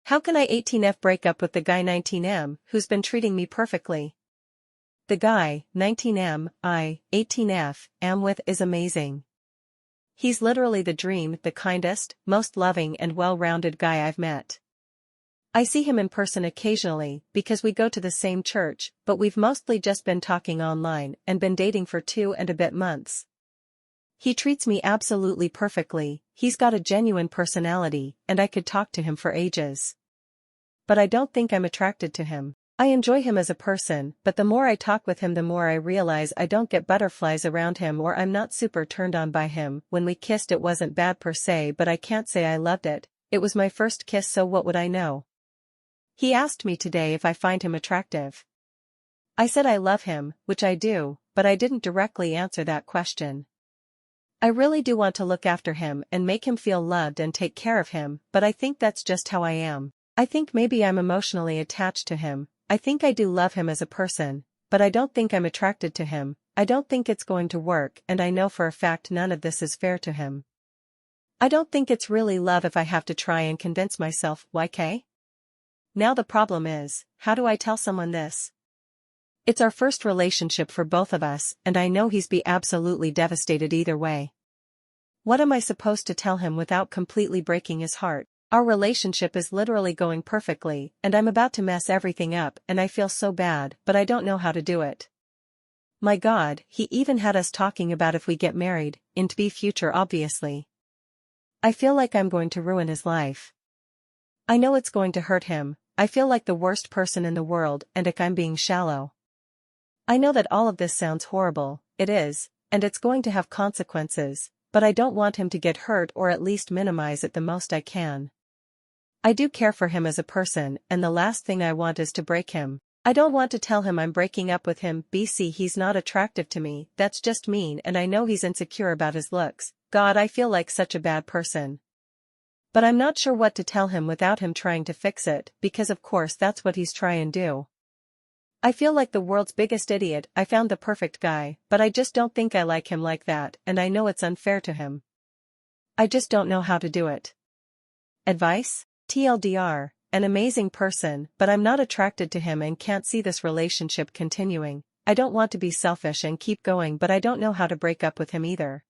How can I 18F break up with the guy 19M who's been treating me perfectly? The guy, 19M, I, 18F, am with is amazing. He's literally the dream, the kindest, most loving and well-rounded guy I've met. I see him in person occasionally because we go to the same church, but we've mostly just been talking online and been dating for 2 and a bit months. He treats me absolutely perfectly, he's got a genuine personality, and I could talk to him for ages. But I don't think I'm attracted to him. I enjoy him as a person, but the more I talk with him the more I realize I don't get butterflies around him or I'm not super turned on by him. When we kissed it wasn't bad per se, but I can't say I loved it. It was my first kiss, so what would I know? He asked me today if I find him attractive. I said I love him, which I do, but I didn't directly answer that question. I really do want to look after him and make him feel loved and take care of him, but I think that's just how I am. I think maybe I'm emotionally attached to him. I think I do love him as a person, but I don't think I'm attracted to him. I don't think it's going to work, and I know for a fact none of this is fair to him. I don't think it's really love if I have to try and convince myself, YK? Now the problem is, how do I tell someone this? It's our first relationship for both of us, and I know he's be absolutely devastated either way. What am I supposed to tell him without completely breaking his heart? Our relationship is literally going perfectly, and I'm about to mess everything up, and I feel so bad, but I don't know how to do it. My God, he even had us talking about if we get married, in the future obviously. I feel like I'm going to ruin his life. I know it's going to hurt him. I feel like the worst person in the world, and I'm being shallow. I know that all of this sounds horrible, it is, and it's going to have consequences, but I don't want him to get hurt or at least minimize it the most I can. I do care for him as a person, and the last thing I want is to break him. I don't want to tell him I'm breaking up with him. He's not attractive to me, that's just mean, and I know he's insecure about his looks. God, I feel like such a bad person. But I'm not sure what to tell him without him trying to fix it, because of course that's what he's trying to do. I feel like the world's biggest idiot. I found the perfect guy, but I just don't think I like him like that, and I know it's unfair to him. I just don't know how to do it. Advice? TLDR, an amazing person, but I'm not attracted to him and can't see this relationship continuing. I don't want to be selfish and keep going, but I don't know how to break up with him either.